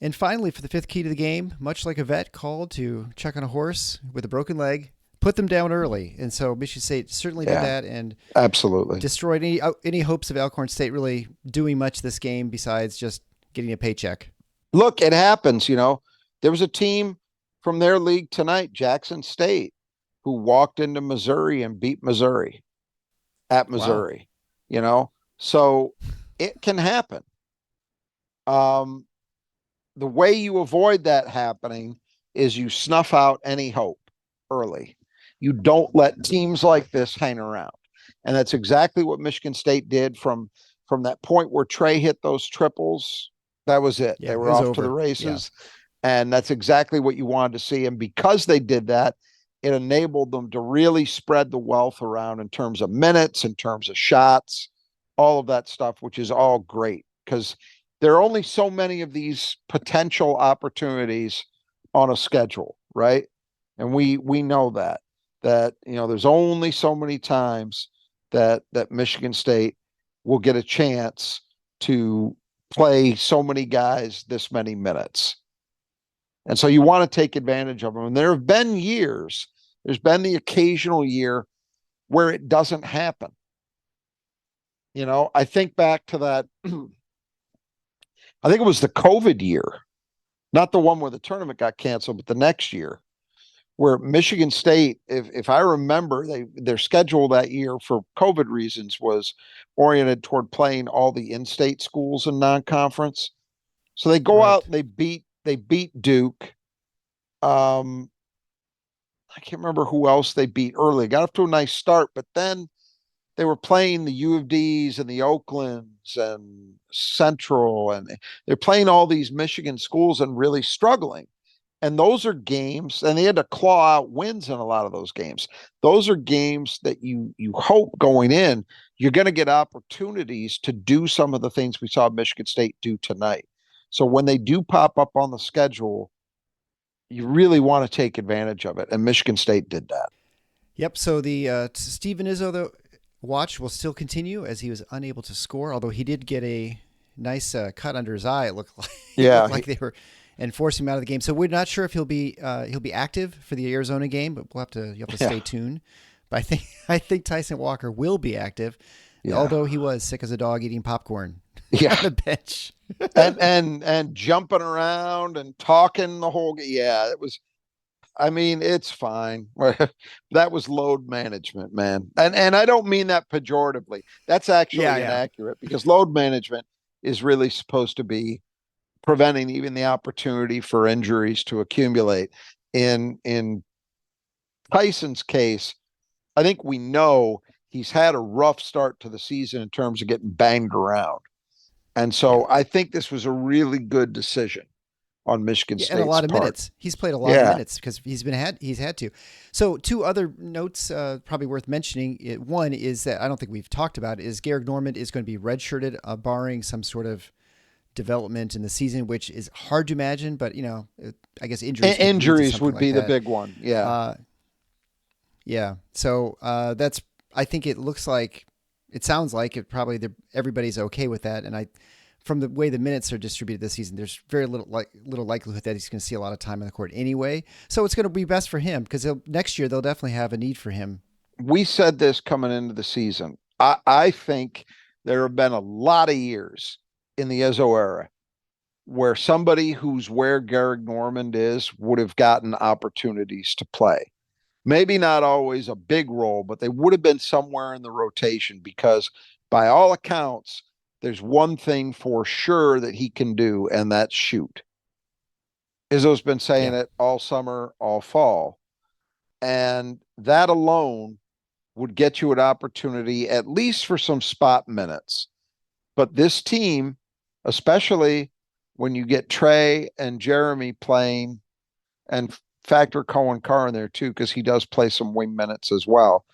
And finally, for the 5th key to the game, much like a vet called to check on a horse with a broken leg, put them down early. And so Michigan State certainly did that and absolutely destroyed any hopes of Alcorn State really doing much this game besides just getting a paycheck. Look, it happens. There was a team from their league tonight, Jackson State, who walked into Missouri and beat Missouri at Missouri. Wow. So it can happen. The way you avoid that happening is you snuff out any hope early. You don't let teams like this hang around. And that's exactly what Michigan State did from that point where Tre hit those triples. That was it. They were off to the races. Yeah. And that's exactly what you wanted to see. And because they did that, it enabled them to really spread the wealth around in terms of minutes, in terms of shots, all of that stuff, which is all great because there are only so many of these potential opportunities on a schedule, right? And we know that there's only so many times that Michigan State will get a chance to play so many guys this many minutes. And so you want to take advantage of them. And there have been years, there's been the occasional year where it doesn't happen. I think back to that. I think it was the COVID year, not the one where the tournament got canceled, but the next year where Michigan State, if I remember, their schedule that year for COVID reasons was oriented toward playing all the in-state schools in non-conference. So they go out and they beat Duke. I can't remember who else they beat early. Got off to a nice start, but then they were playing the U of D's and the Oaklands and Central, and they're playing all these Michigan schools and really struggling. And those are games, and they had to claw out wins in a lot of those games. Those are games that you hope going in, you're going to get opportunities to do some of the things we saw Michigan State do tonight. So when they do pop up on the schedule, you really want to take advantage of it. And Michigan State did that. Yep. So the Steven Izzo watch will still continue as he was unable to score, although he did get a nice cut under his eye. It looked like Yeah. it looked like they were enforcing him out of the game. So we're not sure if he'll be active for the Arizona game, but you have to stay tuned. But I think Tyson Walker will be active, although he was sick as a dog eating popcorn on the bench. and jumping around and talking the whole game. Yeah, it was. I mean, it's fine. That was load management, man. And I don't mean that pejoratively. That's actually inaccurate because load management is really supposed to be preventing even the opportunity for injuries to accumulate. In Tyson's case, I think we know he's had a rough start to the season in terms of getting banged around. And so I think this was a really good decision on Michigan State's and a lot of part. minutes. He's played a lot of minutes because he's had to. So two other notes probably worth mentioning. One is that I don't think we've talked about is Garrick Norman is going to be redshirted, barring some sort of development in the season, which is hard to imagine. But I guess injuries would be the big one. So that's. I think it sounds like everybody's okay with that, and from the way the minutes are distributed this season, there's very little likelihood that he's going to see a lot of time on the court anyway. So it's going to be best for him because next year they'll definitely have a need for him. We said this coming into the season. I think there have been a lot of years in the Izzo era where somebody who's where Garrick Norman is would have gotten opportunities to play. Maybe not always a big role, but they would have been somewhere in the rotation because by all accounts, there's one thing for sure that he can do, and that's shoot. Izzo's been saying it all summer, all fall. And that alone would get you an opportunity, at least for some spot minutes. But this team, especially when you get Tre and Jeremy playing, and factor Coen Carr in there too, because he does play some wing minutes as well.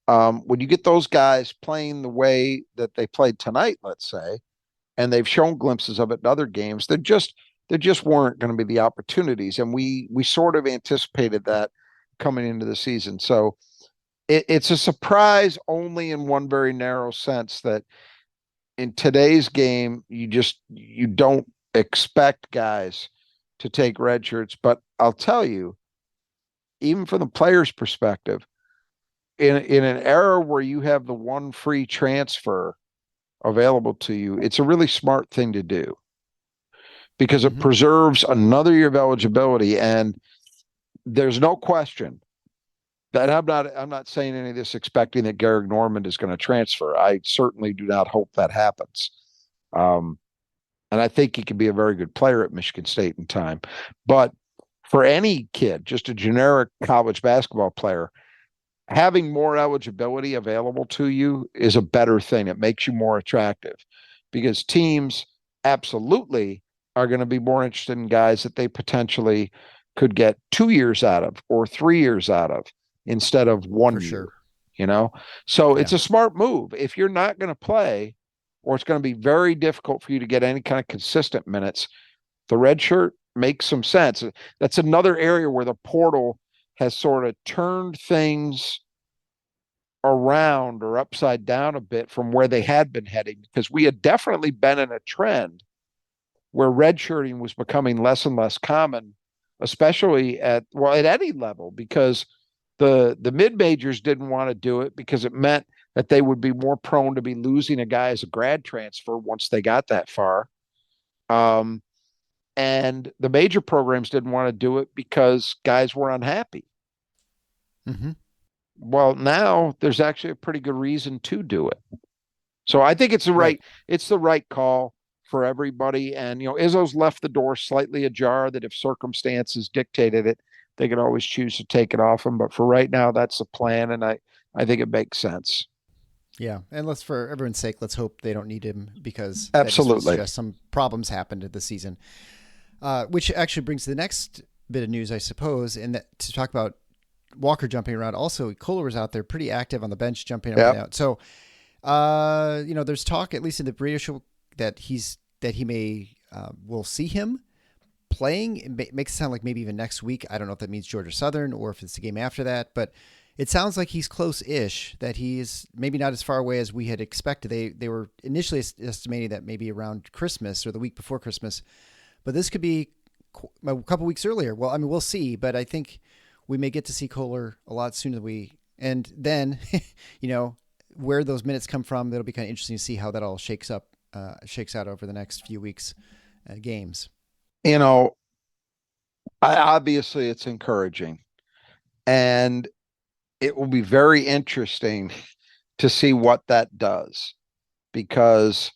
When you get those guys playing the way that they played tonight, let's say, and they've shown glimpses of it in other games, there just weren't going to be the opportunities. And we sort of anticipated that coming into the season. So it's a surprise only in one very narrow sense that in today's game, you don't expect guys to take red shirts. But I'll tell you, even from the player's perspective, in an era where you have the one free transfer available to you, it's a really smart thing to do because it preserves another year of eligibility. And there's no question that I'm not saying any of this expecting that Garrick Norman is going to transfer. I certainly do not hope that happens. And I think he can be a very good player at Michigan State in time. But for any kid, just a generic college basketball player, having more eligibility available to you is a better thing. It makes you more attractive because teams absolutely are going to be more interested in guys that they potentially could get 2 years out of or 3 years out of instead of 1 year, So it's a smart move. If you're not going to play or it's going to be very difficult for you to get any kind of consistent minutes, the red shirt makes some sense. That's another area where the portal has sort of turned things around or upside down a bit from where they had been heading, because we had definitely been in a trend where redshirting was becoming less and less common, especially at any level, because the mid-majors didn't want to do it because it meant that they would be more prone to be losing a guy as a grad transfer once they got that far. And the major programs didn't want to do it because guys were unhappy. Well, now there's actually a pretty good reason to do it. So I think it's the right call for everybody. And, Izzo's left the door slightly ajar that if circumstances dictated it, they could always choose to take it off him. But for right now, that's the plan. And I think it makes sense. Yeah. And for everyone's sake, let's hope they don't need him because absolutely some problems happened this season, which actually brings the next bit of news, I suppose, and that to talk about Walker jumping around. Also, Kohler was out there pretty active on the bench, jumping up and out. So, there's talk, at least in the radio show, that he may we'll see him playing. It makes it sound like maybe even next week. I don't know if that means Georgia Southern or if it's the game after that. But It sounds like he's close-ish, that he's maybe not as far away as we had expected. They were initially estimating that maybe around Christmas or the week before Christmas, but this could be a couple weeks earlier. Well, I mean, we'll see, but I think we may get to see Kohler a lot sooner than and then, where those minutes come from, that'll be kind of interesting to see how that all shakes out over the next few weeks, games. Obviously it's encouraging, and it will be very interesting to see what that does, because,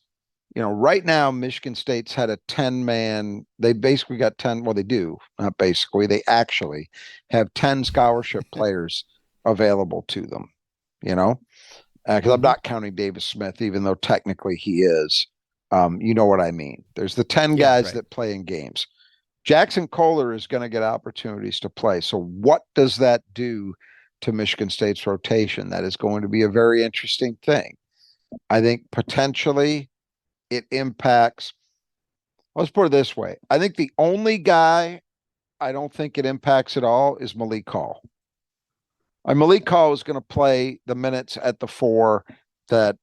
right now Michigan State's had a 10-man, they basically got 10, well, they do, not basically, they actually have 10 scholarship players available to them, because I'm not counting Davis Smith, even though technically he is. You know what I mean? There's the 10 guys that play in games. Jackson Kohler is going to get opportunities to play. So what does that do to Michigan State's rotation? That is going to be a very interesting thing. I think potentially it impacts. Let's put it this way. I think the only guy I don't think it impacts at all is Malik Hall. Malik Hall is going to play the minutes at the 4 that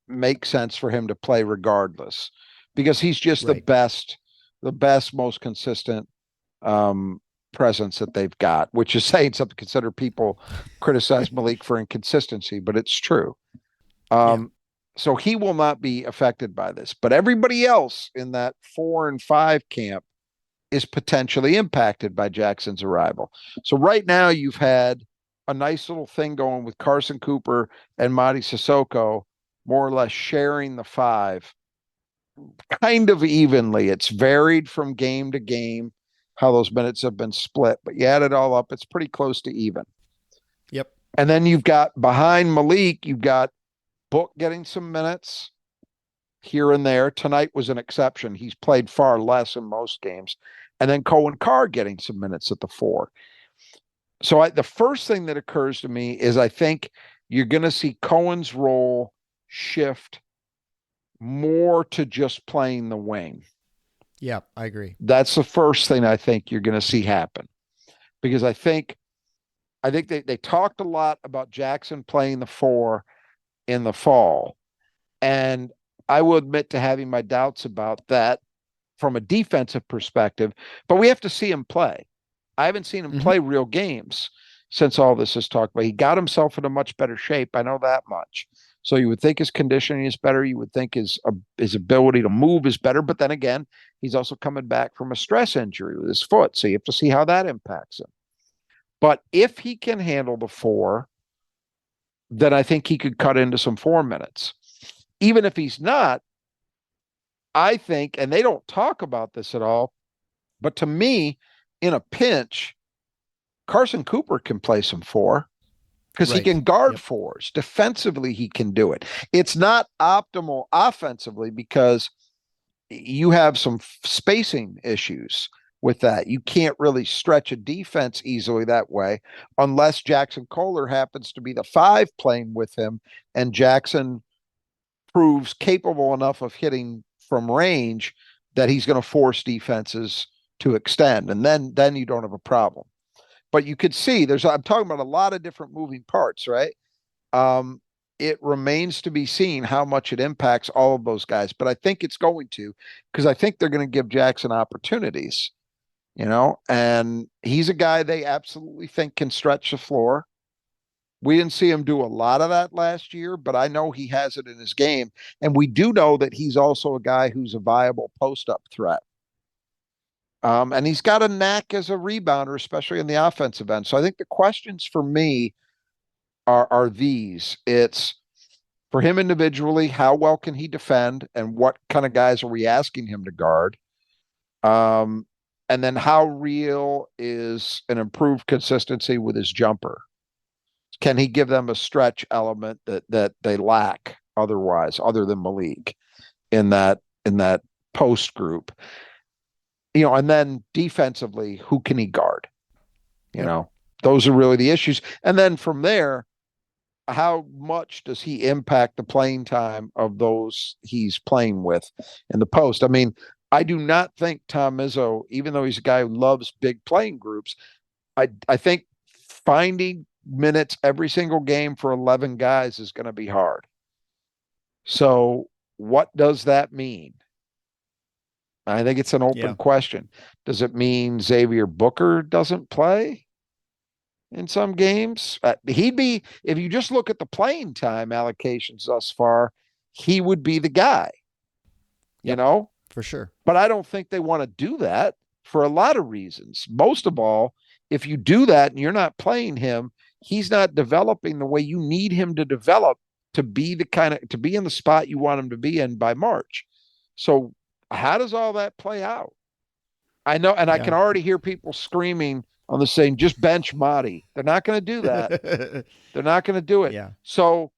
make sense for him to play regardless, because he's just the best, most consistent presence that they've got, which is saying something. Consider people criticize Malik for inconsistency, but it's true. So he will not be affected by this, but everybody else in that 4 and 5 camp is potentially impacted by Jackson's arrival. So right now you've had a nice little thing going with Carson Cooper and Mady Sissoko more or less sharing the 5 kind of evenly. It's varied from game to game how those minutes have been split, but you add it all up, it's pretty close to even. Yep. And then you've got behind Malik, you've got Book getting some minutes here and there. Tonight was an exception. He's played far less in most games. And then Coen Carr getting some minutes at the 4. So the first thing that occurs to me is I think you're going to see Cohen's role shift more to just playing the wing. Yeah, I agree. That's the first thing I think you're going to see happen, because I think they talked a lot about Jackson playing the 4 in the fall, and I will admit to having my doubts about that from a defensive perspective, but we have to see him play. I haven't seen him play real games since all this is talked about. He got himself in a much better shape. I know that much. So you would think his conditioning is better. You would think his ability to move is better. But then again, he's also coming back from a stress injury with his foot. So you have to see how that impacts him. But if he can handle the 4, then I think he could cut into some 4 minutes. Even if he's not, I think, and they don't talk about this at all, but to me, in a pinch, Carson Cooper can play some 4. Because he can guard 4s. Defensively, he can do it. It's not optimal offensively because you have some spacing issues with that. You can't really stretch a defense easily that way unless Jackson Kohler happens to be the 5 playing with him and Jackson proves capable enough of hitting from range that he's going to force defenses to extend. And then you don't have a problem. But you could see I'm talking about a lot of different moving parts, right? It remains to be seen how much it impacts all of those guys. But I think it's going to, because I think they're going to give Jackson opportunities, and he's a guy they absolutely think can stretch the floor. We didn't see him do a lot of that last year, but I know he has it in his game. And we do know that he's also a guy who's a viable post-up threat. And he's got a knack as a rebounder, especially in the offensive end. So I think the questions for me are these. It's for him individually, how well can he defend and what kind of guys are we asking him to guard? And then how real is an improved consistency with his jumper? Can he give them a stretch element that they lack otherwise, other than Malik in that post group? And then defensively, who can he guard? Those are really the issues. And then from there, how much does he impact the playing time of those he's playing with in the post? I mean, I do not think Tom Izzo, even though he's a guy who loves big playing groups, I think finding minutes every single game for 11 guys is going to be hard. So what does that mean? I think it's an open question. Does it mean Xavier Booker doesn't play in some games? He'd be, if you just look at the playing time allocations thus far, he would be the guy, you know? For sure. But I don't think they want to do that for a lot of reasons. Most of all, if you do that and you're not playing him, he's not developing the way you need him to develop to be to be in the spot you want him to be in by March. So how does all that play out? I know, and I can already hear people screaming on the saying, just bench Marty. They're not going to do that. They're not going to do it. Yeah. So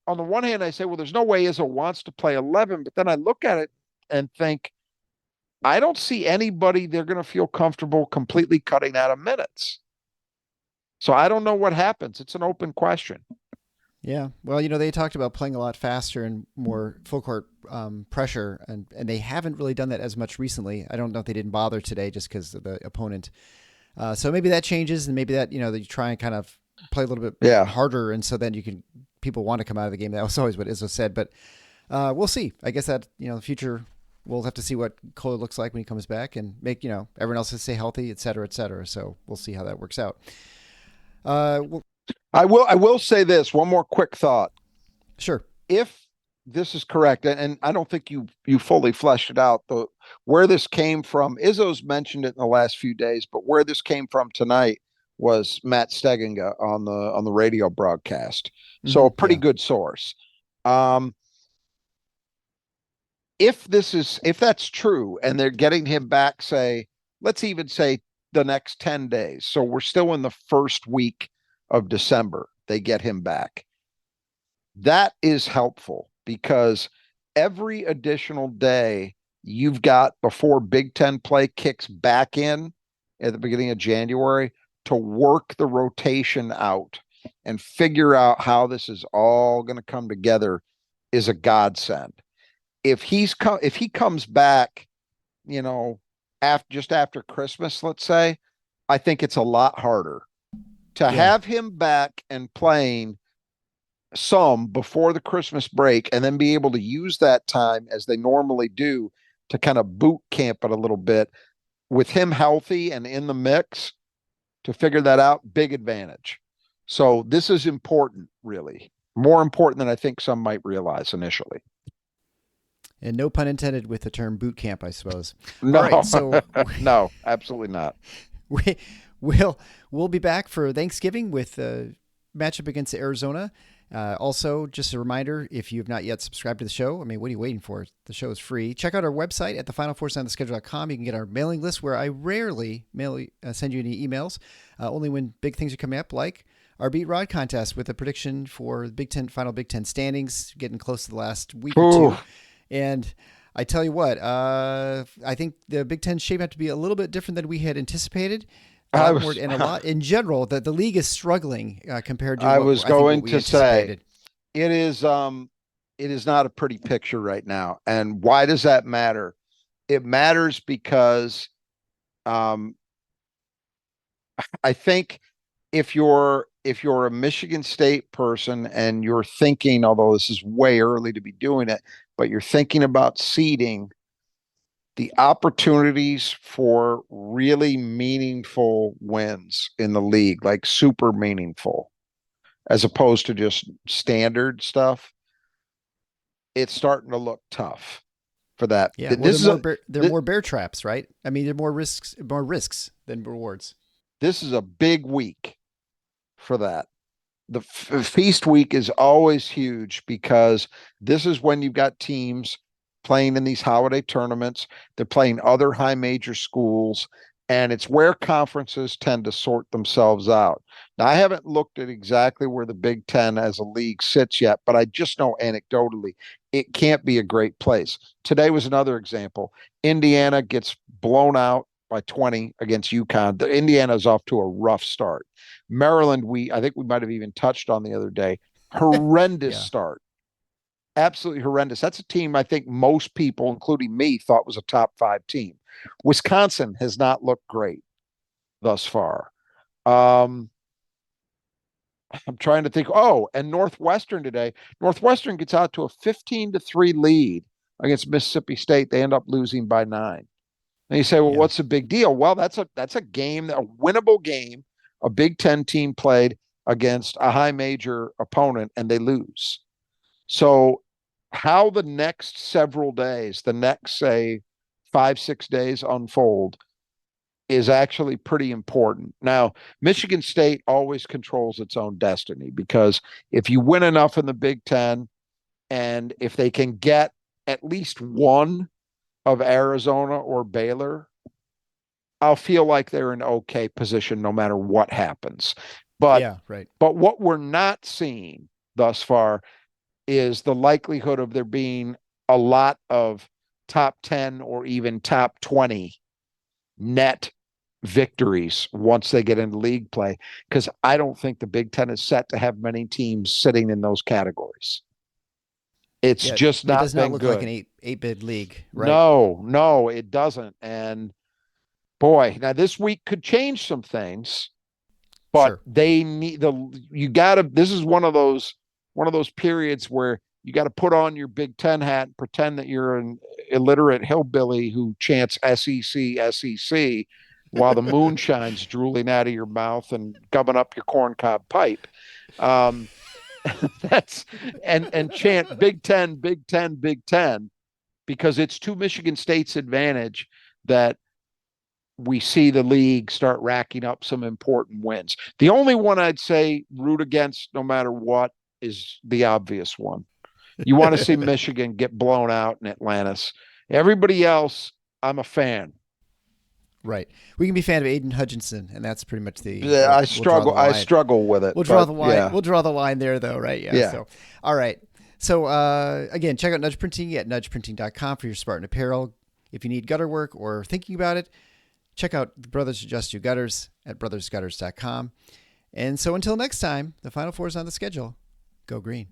on the one hand, I say, well, there's no way Izzo wants to play 11, but then I look at it and think, I don't see anybody they're going to feel comfortable completely cutting out of minutes. So I don't know what happens. It's an open question. Yeah. Well, they talked about playing a lot faster and more full court pressure, and they haven't really done that as much recently. I don't know if they didn't bother today just because of the opponent. So maybe that changes, and maybe that, they try and kind of play a little bit harder, and so then people want to come out of the game. That was always what Izzo said, but we'll see. I guess that, the future, we'll have to see what Kohler looks like when he comes back and make, everyone else to stay healthy, et cetera, et cetera. So we'll see how that works out. I will say this, one more quick thought. Sure. If this is correct, and I don't think you fully fleshed it out, where this came from, Izzo's mentioned it in the last few days, but where this came from tonight was Matt Steginga on the radio broadcast. So a pretty good source. If that's true, and they're getting him back, let's even say the next 10 days. So we're still in the first week of December, they get him back. That is helpful because every additional day you've got before Big Ten play kicks back in at the beginning of January to work the rotation out and figure out how this is all going to come together is a godsend. If he comes back, just after Christmas, let's say, I think it's a lot harder to have him back and playing some before the Christmas break and then be able to use that time as they normally do to kind of boot camp it a little bit with him healthy and in the mix to figure that out. Big advantage. So this is important, really more important than I think some might realize initially. And no pun intended with the term boot camp, I suppose. No, all right, so no, absolutely not. We'll be back for Thanksgiving with a matchup against Arizona. Also, just a reminder, if you have not yet subscribed to the show, what are you waiting for? The show is free. Check out our website at thefinalfoursigntheschedule.com. You can get our mailing list where I rarely send you any emails, only when big things are coming up, like our Beat Rod contest with a prediction for the final Big Ten standings, getting close to the last week or two. And I tell you what, I think the Big Ten shape have to be a little bit different than we had anticipated. And a lot in general, that the league is struggling compared to what we anticipated. It is not a pretty picture right now. And why does that matter? It matters because I think if you're a Michigan State person and you're thinking, although this is way early to be doing it, but you're thinking about seeding, the opportunities for really meaningful wins in the league, like super meaningful, as opposed to just standard stuff, it's starting to look tough for that. Yeah, there are more bear traps, right? I mean, there are more risks than rewards. This is a big week for that. The feast week is always huge because this is when you've got teams playing in these holiday tournaments. They're playing other high major schools, and it's where conferences tend to sort themselves out. Now, I haven't looked at exactly where the Big Ten as a league sits yet, but I just know anecdotally it can't be a great place. Today was another example. Indiana gets blown out by 20 against UConn. Indiana's off to a rough start. Maryland, I think we might have even touched on the other day. Horrendous start. Absolutely horrendous. That's a team I think most people, including me, thought was a top 5 team. Wisconsin has not looked great thus far. I'm trying to think. Oh, and Northwestern today. Northwestern gets out to a 15-3 lead against Mississippi State. They end up losing by 9. And you say, well, Yeah. what's the big deal? Well, that's a game, a winnable game. A Big Ten team played against a high major opponent, and they lose. So, how the next several days, the next say 5-6 days unfold, is actually pretty important. Now, Michigan State always controls its own destiny because if you win enough in the Big Ten, and if they can get at least one of Arizona or Baylor, I'll feel like they're in okay position no matter what happens. But Yeah, right. But what we're not seeing thus far is the likelihood of there being a lot of top 10 or even top 20 net victories once they get into league play, because I don't think the Big Ten is set to have many teams sitting in those categories. It's Yeah, just it not does not been look good. like an eight bid league, right? No, it doesn't. And boy, now this week could change some things, but Sure. they need this is one of those periods where you got to put on your Big Ten hat and pretend that you're an illiterate hillbilly who chants SEC while the moon shines drooling out of your mouth and gumming up your corncob pipe. Um, that's and chant Big Ten, Big Ten, Big Ten, because it's to Michigan State's advantage that we see the league start racking up some important wins. The only one I'd say root against no matter what is the obvious one. You want to see Michigan get blown out in Atlantis. Everybody else, I'm a fan. Right. We can be a fan of Aiden Hutchinson, and that's pretty much the. Yeah, I struggle. We'll I struggle with it. We'll draw the line. Yeah. We'll draw the line there, though, right? Yeah. Yeah. So, all right. So, again, check out Nudge Printing at nudgeprinting.com for your Spartan apparel. If you need gutter work or thinking about it, check out Brothers Adjust Your Gutters at brothersgutters.com. And so, until next time, the Final Four is on the schedule. Go green.